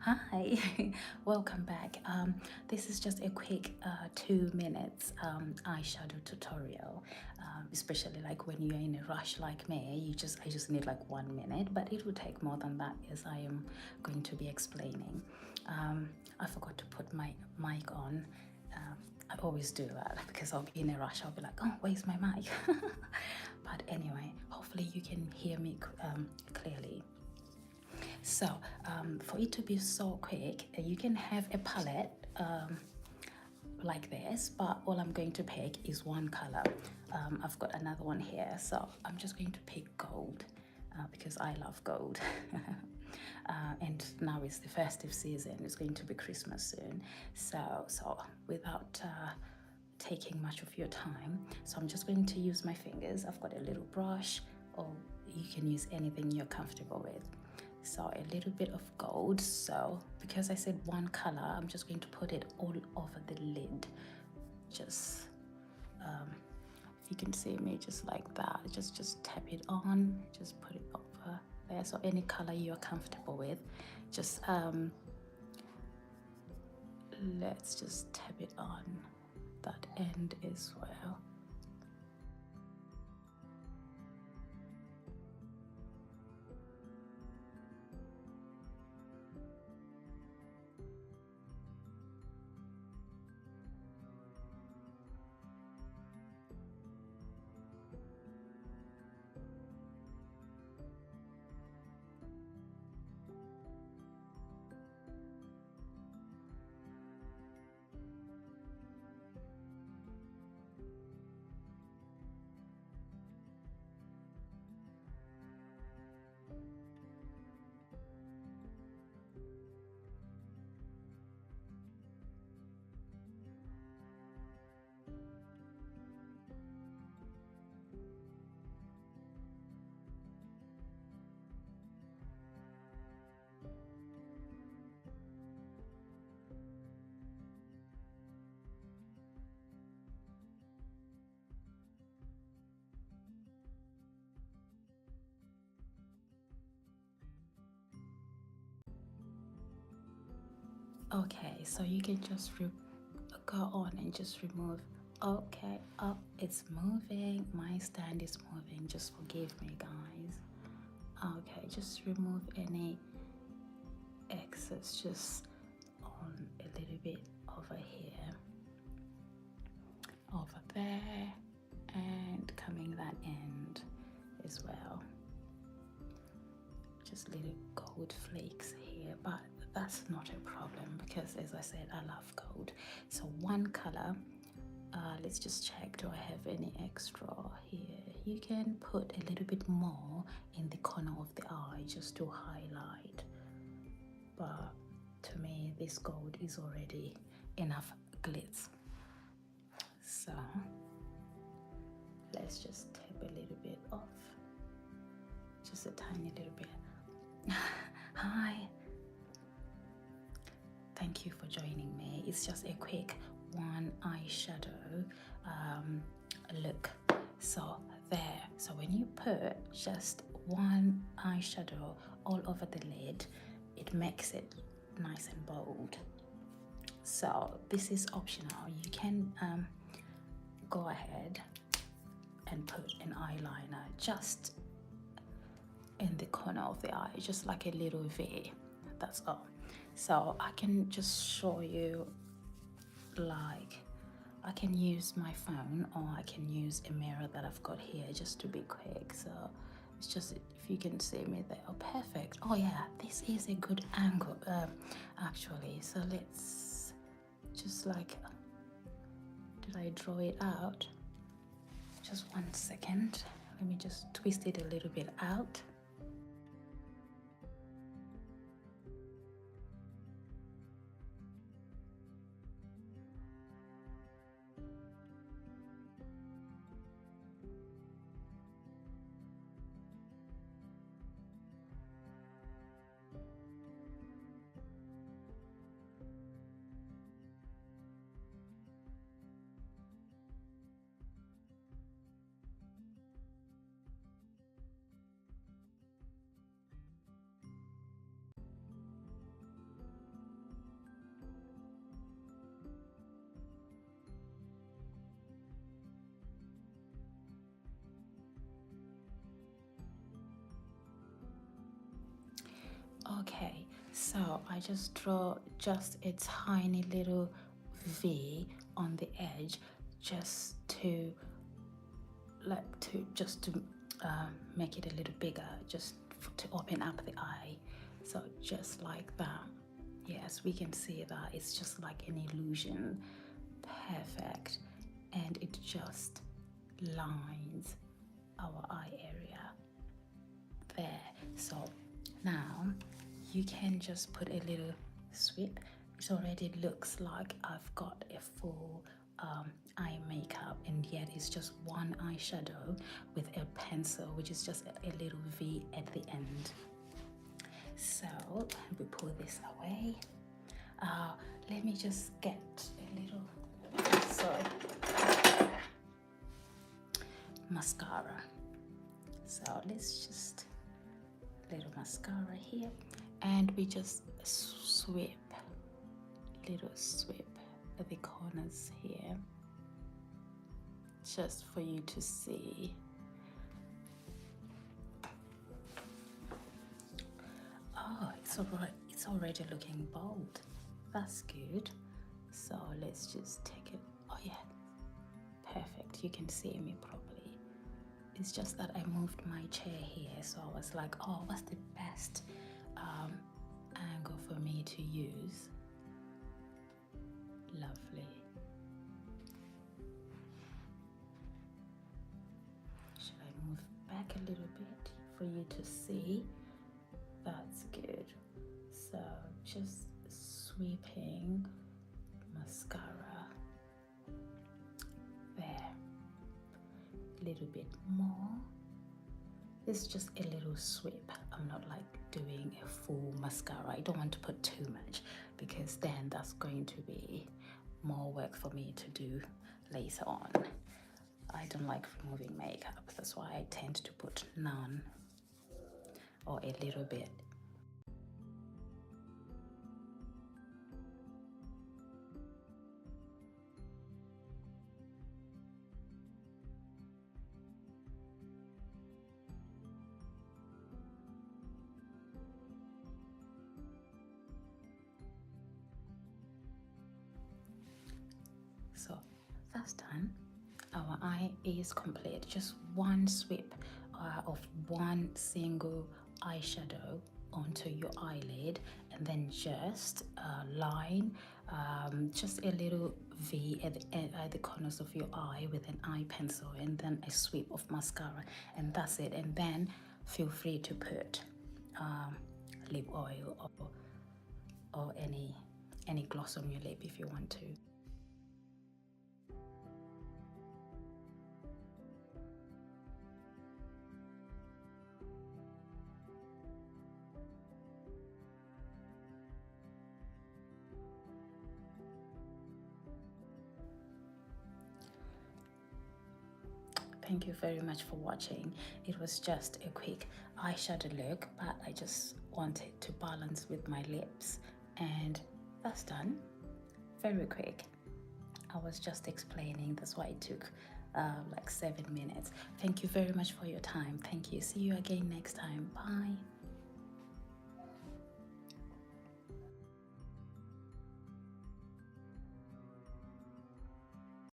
Hi, welcome back. This is just a quick 2 minutes eyeshadow tutorial. Especially like when you're in a rush like me, I just need like 1 minute, but it will take more than that as I am going to be explaining. I forgot to put my mic on. I always do that because I'll be in a rush. I'll be like, oh, where's my mic? But anyway, hopefully you can hear me clearly. So for it to be so quick, you can have a palette like this, but all I'm going to pick is one color. I've got another one here, so I'm just going to pick gold because I love gold. And now it's the festive season. It's going to be Christmas soon. So without taking much of your time, so I'm just going to use my fingers. I've got a little brush, or you can use anything you're comfortable with. So a little bit of gold. So because I said one color, I'm just going to put it all over the lid. Just if you can see me, just like that. Just tap it on. Just put it over there. So any color you're comfortable with, just let's just tap it on that end as well. Okay, so you can just go on and just remove. Okay, oh, it's moving. My stand is moving. Just forgive me, guys. Okay, just remove any excess just on a little bit over here, over there, and coming that end as well. Just little gold flakes here, but that's not a problem because, as I said, I love gold. So one color. Let's just check, do I have any extra here? You can put a little bit more in the corner of the eye just to highlight, but to me this gold is already enough glitz. So let's just tap a little bit off, just a tiny little bit. Hi, thank you for joining me. It's just a quick one eyeshadow look. So there, so when you put just one eyeshadow all over the lid, it makes it nice and bold. So this is optional. You can go ahead and put an eyeliner just in the corner of the eye, just like a little V. That's all. So I can just show you, like, I can use my phone or I can use a mirror that I've got here just to be quick. So it's just, if you can see me there. Oh, perfect. Oh yeah, this is a good angle actually. So let's just like, did I draw it out? Just 1 second. Let me just twist it a little bit out. Okay, so I just draw just a tiny little V on the edge, just to make it a little bigger, just to open up the eye. So just like that. Yes, we can see that it's just like an illusion. Perfect. And it just lines our eye area there. So now you can just put a little sweep. It already looks like I've got a full eye makeup, and yet it's just one eyeshadow with a pencil, which is just a little V at the end. So we pull this away. Let me just get a little mascara. So let's just little mascara here, and we just sweep, little sweep at the corners here, just for you to see. Oh, it's already looking bold. That's good. So let's just take it. Oh yeah, perfect. You can see me properly. It's just that I moved my chair here, so I was like, oh, what's the best angle for me to use? Lovely. Should I move back a little bit for you to see? That's good. So just sweeping mascara there. A little bit more. It's just a little sweep. I'm not like doing a full mascara. I don't want to put too much, because then that's going to be more work for me to do later on. I don't like removing makeup. That's why I tend to put none or a little bit. So that's done. Our eye is complete. Just one sweep of one single eyeshadow onto your eyelid, and then just line just a little V at the corners of your eye with an eye pencil, and then a sweep of mascara, and that's it. And then feel free to put lip oil or any gloss on your lip if you want to. Thank you very much for watching. It was just a quick eyeshadow look, but I just wanted to balance with my lips, and that's done. Very quick. I was just explaining, that's why it took like 7 minutes. Thank you very much for your time. Thank you. See you again next time. Bye.